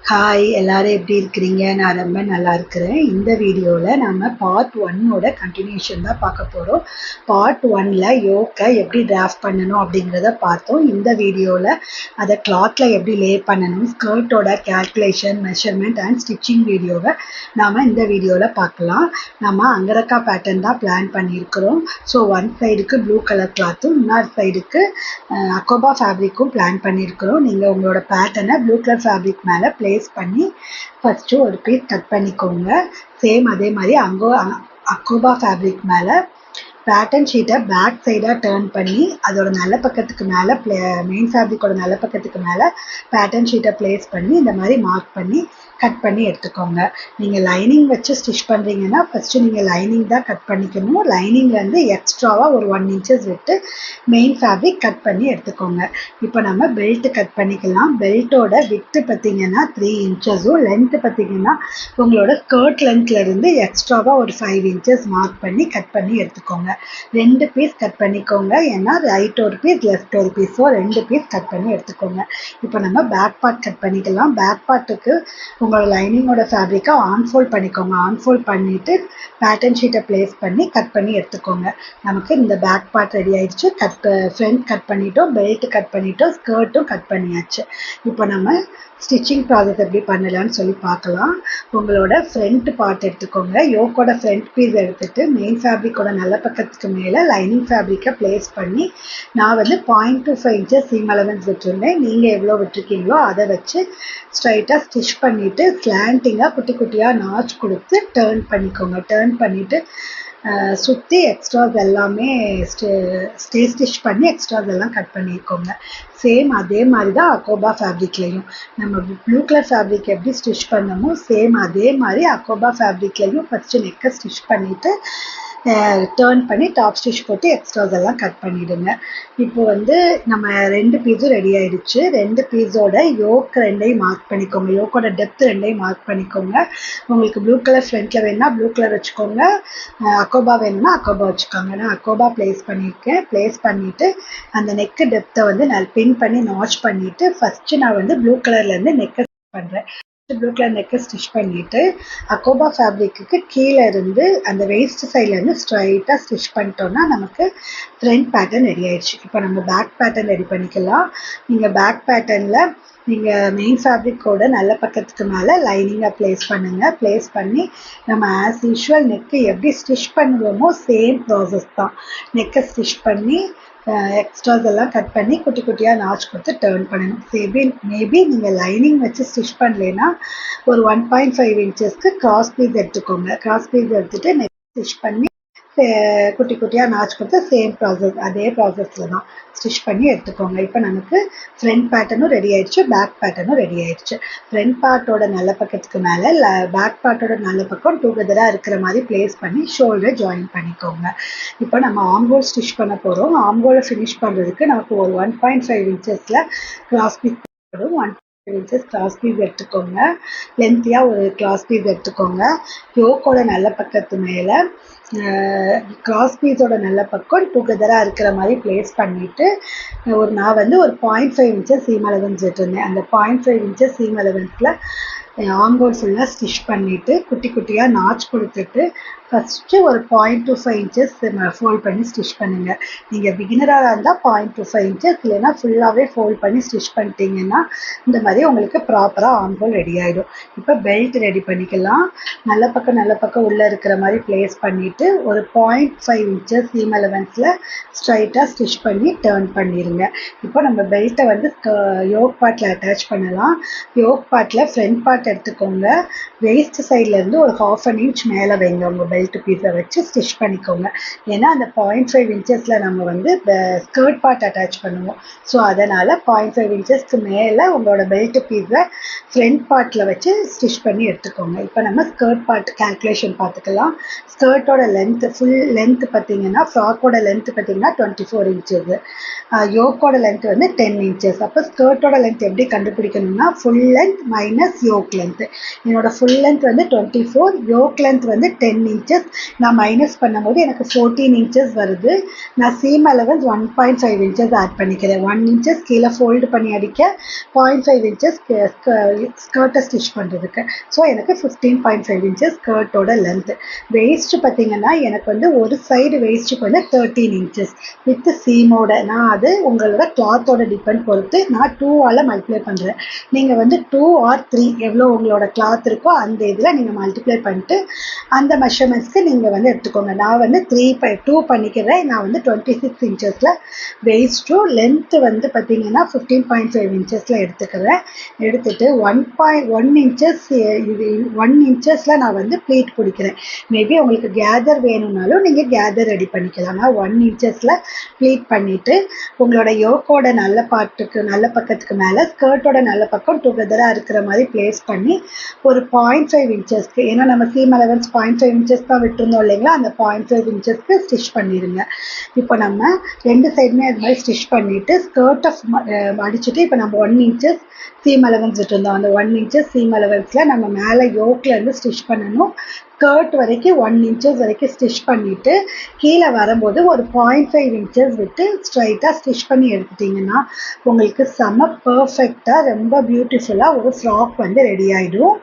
Hi எல்லாரும் எப்படி இருக்கிறீங்க? நான் ரொம்ப நல்லா இருக்கிறேன். இந்த வீடியோவில் நம்ம பார்ட் 1ஓட கண்டினியூஷன் தான் பார்க்க போகிறோம். பார்ட் 1ல் யோக்கை எப்படி டிராஃப்ட் பண்ணணும் அப்படிங்கிறத பார்த்தோம். இந்த வீடியோவில் அதை கிளாத்தில் எப்படி லே பண்ணணும், ஸ்கர்ட்டோட கேல்குலேஷன், மெஷர்மெண்ட் அண்ட் ஸ்டிச்சிங் வீடியோவை நாம் இந்த வீடியோவில் பார்க்கலாம். நம்ம அங்கரக்கா பேட்டர்ன் தான் பிளான் பண்ணியிருக்கிறோம். ஸோ ஒன் சைடுக்கு ப்ளூ கலர் கிளாத்தும் இன்னொரு சைடுக்கு அக்கோபா ஃபேப்ரிக்கும் பிளான் பண்ணியிருக்கிறோம். நீங்கள் உங்களோட பேட்டர்னை ப்ளூ கலர் ஃபேப்ரிக் மேலே ப்ளேஸ் பண்ணி ஃபஸ்ட்டு ஒரு பீஸ் கட் பண்ணிக்கோங்க. சேம் அதே மாதிரி அக்கோபா ஃபேப்ரிக் மேலே பேட்டர்ன் ஷீட்டை பேக் சைடாக டேர்ன் பண்ணி அதோட நல்ல பக்கத்துக்கு மேலே மெயின் ஃபேப்ரிக்கோட நல்ல பக்கத்துக்கு மேலே பேட்டர்ன் ஷீட்டை ப்ளேஸ் பண்ணி இந்த மாதிரி மார்க் பண்ணி கட் பண்ணி எடுத்துக்கோங்க. நீங்கள் லைனிங் வச்சு ஸ்டிச் பண்ணுறீங்கன்னா ஃபஸ்ட்டு நீங்கள் லைனிங் தான் கட் பண்ணிக்கணும். லைனிங்லேருந்து எக்ஸ்ட்ராவாக ஒரு 1 இன்ச்சஸ் விட்டு மெயின் ஃபேப்ரிக் கட் பண்ணி எடுத்துக்கோங்க. இப்போ நம்ம பெல்ட்டு கட் பண்ணிக்கலாம். பெல்ட்டோட வித்து பார்த்தீங்கன்னா 3 இன்ச்சஸும், லென்த்து பார்த்தீங்கன்னா உங்களோட ஸ்கர்ட் லென்த்லேருந்து எக்ஸ்ட்ராவாக ஒரு 5 இன்ச்சஸ் மார்க் பண்ணி கட் பண்ணி எடுத்துக்கோங்க. 2 பீஸ் கட் பண்ணிக்கோங்க. ஏன்னா ரைட் ஒரு பீஸ் லெஃப்ட் ஒரு பீஸ், ஸோ 2 பீஸ் கட் பண்ணி எடுத்துக்கோங்க. இப்போ நம்ம பேக் பார்ட் கட் பண்ணிக்கலாம். பேக் பார்ட்டுக்கு உங்களோட லைனிங்கோட ஃபேப்ரிக்கை ஆன்ஃபோல்ட் பண்ணிக்கோங்க. ஆன்ஃபோல்ட் பண்ணிவிட்டு பேட்டர்ன் ஷீட்டை ப்ளேஸ் பண்ணி கட் பண்ணி எடுத்துக்கோங்க. நமக்கு இந்த பேக் பார்ட் ரெடி ஆயிடுச்சு. ஃப்ரண்ட் கட் பண்ணிட்டோம், பெல்ட் கட் பண்ணிட்டோம், ஸ்கர்ட்டும் கட் பண்ணியாச்சு. இப்போ நம்ம ஸ்டிச்சிங் ப்ராசஸ் எப்படி பண்ணலான்னு சொல்லி பார்க்கலாம். உங்களோட ஃப்ரண்ட் பார்ட் எடுத்துக்கோங்க. யோக்கோட ஃப்ரண்ட் பீஸ் எடுத்துகிட்டு மெயின் ஃபேப்ரிக்கோட நல்ல பக்கத்துக்கு மேலே லைனிங் ஃபேப்ரிக்கை ப்ளேஸ் பண்ணி நான் வந்து 0.25 இன்ச்சஸ் சீம் அலவன்ஸ் விட்டுருந்தேன். நீங்கள் எவ்வளோ விட்டுருக்கீங்களோ அதை வச்சு ஸ்ட்ரைட்டாக ஸ்டிச் பண்ணிவிட்டு ஸ்லாண்டிங்காக குட்டி குட்டியாக நாச் கொடுத்து டேர்ன் பண்ணிக்கோங்க. டேர்ன் பண்ணிவிட்டு சுற்றி எக்ஸ்ட்ராஸ் எல்லாமே ஸ்டிச் பண்ணி எக்ஸ்ட்ராஸ் எல்லாம் கட் பண்ணிக்கோங்க. சேம் அதே மாதிரி தான் அக்கோபா ஃபேப்ரிக்லேயும் நம்ம ப்ளூ கலர் ஃபேப்ரிக் எப்படி ஸ்டிச் பண்ணமோ சேம் அதே மாதிரி அக்கோபா ஃபேப்ரிக்லேயும் ஃபஸ்ட்டு நெக்கை ஸ்டிச் பண்ணிவிட்டு டேர்ன் பண்ணி டாப் ஸ்டிச் போட்டு எக்ஸ்ட்ராஸ் எல்லாம் கட் பண்ணிவிடுங்க. இப்போ வந்து நம்ம 2 பீஸும் ரெடி ஆகிடுச்சு. 2 பீஸோட யோக் 2ஐயும் மார்க் பண்ணிக்கோங்க. யோக்கோட டெப்த் 2ஐயும் மார்க் பண்ணிக்கோங்க. உங்களுக்கு ப்ளூ கலர் ஃப்ரண்ட்டில் வேணுன்னா ப்ளூ கலர் வச்சுக்கோங்க, அக்கோபா வேணும்னா அக்கோபா வச்சுக்கோங்க. நான் அக்கோபா ப்ளேஸ் பண்ணியிருக்கேன். ப்ளேஸ் பண்ணிவிட்டு அந்த நெக்கு டெப்த்தை வந்து நான் பின் பண்ணி நாச் பண்ணிவிட்டு ஃபஸ்ட்டு நான் வந்து ப்ளூ கலர்லேருந்து நெக்கை பண்ணுறேன். ப்ளூ கலர் நெக்கை ஸ்டிச் பண்ணிவிட்டு அக்கோபா ஃபேப்ரிக்கு கீழே இருந்து அந்த வேஸ்ட் சைட்லேருந்து ஸ்ட்ரைட்டாக ஸ்டிச் பண்ணிட்டோம்னா நமக்கு ஃப்ரண்ட் பேட்டர்ன் ரெடி ஆயிடுச்சு. இப்போ நம்ம பேக் பேட்டர்ன் ரெடி பண்ணிக்கலாம். நீங்கள் பேக் பேட்டர்னில் நீங்கள் மெயின் ஃபேப்ரிக்கோட நல்ல பக்கத்துக்கு மேலே லைனிங்கை ப்ளேஸ் பண்ணுங்கள். ப்ளேஸ் பண்ணி நம்ம ஆஸ் யூஷுவல் நெக்கு எப்படி ஸ்டிச் பண்ணுவோமோ சேம் ப்ராசஸ் தான். நெக்கை ஸ்டிச் பண்ணி எக்ஸ்ட்ராஸ் எல்லாம் கட் பண்ணி குட்டி குட்டியாக நாச் கொடுத்து டேர்ன் பண்ணணும். மேபி நீங்கள் லைனிங் வச்சு ஸ்டிச் பண்ணலைன்னா ஒரு 1.5 இன்ச்சஸ்க்கு கிராஸ் பீஸ் எடுத்துக்கோங்க. கிராஸ் பீஸ் எடுத்துகிட்டு நெக் ஸ்டிச் பண்ணி குட்டி குட்டியாக நாச் கொடுத்து சேம் ப்ராசஸ் அதே ப்ராசஸில் தான் ஸ்டிச் பண்ணி எடுத்துக்கோங்க. இப்போ நமக்கு ஃப்ரண்ட் பேட்டர்னும் ரெடி ஆயிடுச்சு, பேக் பேட்டர்னும் ரெடி ஆயிடுச்சு. ஃப்ரண்ட் பார்ட்டோட நல்ல பக்கத்துக்கு மேலே பேக் பார்ட்டோட நல்ல பக்கம் டுகெதராக இருக்கிற மாதிரி ப்ளேஸ் பண்ணி ஷோல்டரை ஜாயின் பண்ணிக்கோங்க. இப்போ நம்ம ஆம்ஹோல் ஸ்டிச் பண்ண போகிறோம். ஆம்ஹோலை ஃபினிஷ் பண்ணுறதுக்கு நமக்கு ஒரு 1.5 இன்ச்சஸில் கிராஸ் பீஸ் வரும். 1.5 இன்ச்சஸ் கிராஸ் பீஸ் எடுத்துக்கோங்க. லென்த்தியாக ஒரு கிராஸ் பீஸ் எடுத்துக்கோங்க. யோக்கோட நல்ல பக்கத்து மேலே கிராஸ் பீஸோட நல்ல பக்கம் டுகெதராக இருக்கிற மாதிரி ப்ளேஸ் பண்ணிவிட்டு நான் வந்து ஒரு 0.5 இன்ச்சஸ் சீம் அலவன்ஸ் விட்டுருந்தேன். அந்த 0.5 இன்ச்சஸ் சீம் அலவன்ஸில் ஆம்ஹோல் ஃபுல்லாக ஸ்டிச் பண்ணிவிட்டு குட்டி குட்டியாக நாச் கொடுத்துட்டு ஃபஸ்ட்டு ஒரு 0.25 இன்ச்சஸ் ஃபோல்ட் பண்ணி ஸ்டிச் பண்ணுங்கள். நீங்கள் பிகினராக இருந்தால் 0.25 இன்ச்சஸ், இல்லைன்னா ஃபுல்லாகவே ஃபோல்ட் பண்ணி ஸ்டிச் பண்ணிட்டீங்கன்னா இந்த மாதிரி உங்களுக்கு ப்ராப்பராக ஆம்ஹோல் ரெடி ஆகிடும். இப்போ பெல்ட் ரெடி பண்ணிக்கலாம். நல்ல பக்கம் உள்ளே இருக்கிற மாதிரி ப்ளேஸ் பண்ணிவிட்டு ஒரு 0.5 இன்ச்சஸ் சீம் அலவன்ஸில் ஸ்ட்ரைட்டாக ஸ்டிச் பண்ணி டேர்ன் பண்ணிடுங்க. இப்போ நம்ம பெல்ட்டை வந்து யோக் பார்ட்டில் அட்டாச் பண்ணலாம். யோக் பார்ட்டில் ஃப்ரண்ட் பார்ட் எடுத்துக்கோங்க. வேஸ்ட் சைட்லேருந்து ஒரு 1/2 இன்ச் மேலே வைங்க. உங்கள் பெல்ட் பீஸை வச்சு ஸ்டிச் பண்ணிக்கோங்க. ஏன்னா அந்த 0.5 இன்ச்சஸில் நம்ம வந்து ஸ்கர்ட் பார்ட் அட்டாச் பண்ணுவோம். ஸோ அதனால் 0.5 இன்ச்சஸ்க்கு மேலே உங்களோட பெல்ட் பீஸை ஃப்ரண்ட் பார்ட்டில் வச்சு ஸ்டிச் பண்ணி எடுத்துக்கோங்க. இப்போ நம்ம ஸ்கர்ட் பார்ட் கேல்குலேஷன் பார்த்துக்கலாம். ஸ்கர்ட்டோட லென்த்து ஃபுல் லென்த்து பார்த்தீங்கன்னா ஃப்ராக்கோட லென்த்து பார்த்தீங்கன்னா 24 இன்ச்சஸ், யோக்கோட லென்த் வந்து 10 இன்ச்சஸ். அப்போ ஸ்கர்ட்டோட லென்த் எப்படி கண்டுபிடிக்கணும்னா full length minus yoke length. என்னோட ஃபுல் லென்த் வந்து 24, யோக் லென்த் வந்து 10 இன்ச்சஸ். நான் மைனஸ் பண்ணும்போது எனக்கு 14 இன்ச்சஸ் வருது. நான் சீம் அலவன்ஸ் 1.5 இன்ச்சஸ் ஆட் பண்ணிக்கிறேன். 1 இன்ச்சஸ் கீழே ஃபோல்டு பண்ணி அடிக்க, 0.5 இன்ச்சஸ் ஸ்கர்ட்டை ஸ்டிச் பண்ணுறதுக்கு. ஸோ எனக்கு 15.5 இன்ச்சஸ் ஸ்கர்ட்டோட லென்த்து. வேஸ்ட்டு பார்த்தீங்கன்னா எனக்கு வந்து ஒரு சைடு வேஸ்ட்டுக்கு வந்து 13 இன்ச்சஸ் வித் சீமோட. நான் அது உங்களோட கிளாத்தோட டிபெண்ட் பொறுத்து நான் 2ஆல் மல்டிப்ளை பண்ணுறேன். நீங்கள் வந்து 2 or 3 எவ்வளோ உங்களோட கிளாத் இருக்கோ அந்த இதில் நீங்கள் மல்டிப்ளை பண்ணிட்டு அந்த மெஷர்மெண்ட்ஸ்க்கு நீங்கள் வந்து எடுத்துக்கோங்க. நான் வந்து 2 பண்ணிக்கிறேன். நான் வந்து 26 இன்ச்சஸில் வேஸ்ட்டும் லென்த்து வந்து பார்த்தீங்கன்னா 15.5 இன்ச்சஸில் எடுத்துக்கிறேன். எடுத்துகிட்டு 1 இன்ச்சஸ் இது 1 இன்ச்சஸில் நான் வந்து ப்ளீட் பிடிக்கிறேன். மேபி உங்களுக்கு கேதர் வேணும்னாலும் நீங்கள் கேதர் ரெடி பண்ணிக்கலாம். நான் 1 இன்ச்சஸில் ப்ளீட் பண்ணிவிட்டு உங்களோட யோக்கோட நல்ல பக்கத்துக்கு மேலே ஸ்கர்ட்டோட நல்ல பக்கம் டுகெதராக இருக்கிற மாதிரி ப்ளேஸ் பண்ணி ஒரு 0.5 இன்ச்சஸ்க்கு, ஏன்னா நம்ம சீம் அலவன்ஸ் 0.5 இன்ச்சஸ் தான் விட்டுருந்தோம் இல்லைங்களா, அந்த 0.5 இன்ச்சஸ்க்கு ஸ்டிச் பண்ணிடுங்க. இப்போ நம்ம 2 சைடுமே அது மாதிரி ஸ்டிச் பண்ணிவிட்டு ஸ்கர்ட்டை அடிச்சுட்டு இப்போ நம்ம 1 இன்ச்சஸ் சீம் அலவன்ஸ் விட்டுருந்தோம். அந்த 1 இன்ச்சஸ் சீம் அலவன்ஸில் நம்ம மேலே யோக்லேருந்து ஸ்டிச் பண்ணணும். ஸ்கர்ட் வரைக்கும் 1 இன்ச்சஸ் வரைக்கும் ஸ்டிச் பண்ணிவிட்டு கீழே வரும்போது ஒரு 0.5 இன்ச்சஸ் விட்டு ஸ்ட்ரைட்டாக ஸ்டிச் பண்ணி எடுத்துட்டிங்கன்னா உங்களுக்கு செம்ம பர்ஃபெக்டாக ரொம்ப பியூட்டிஃபுல்லாக ஒரு ஃப்ராக் வந்து ரெடி ஆகிடும்.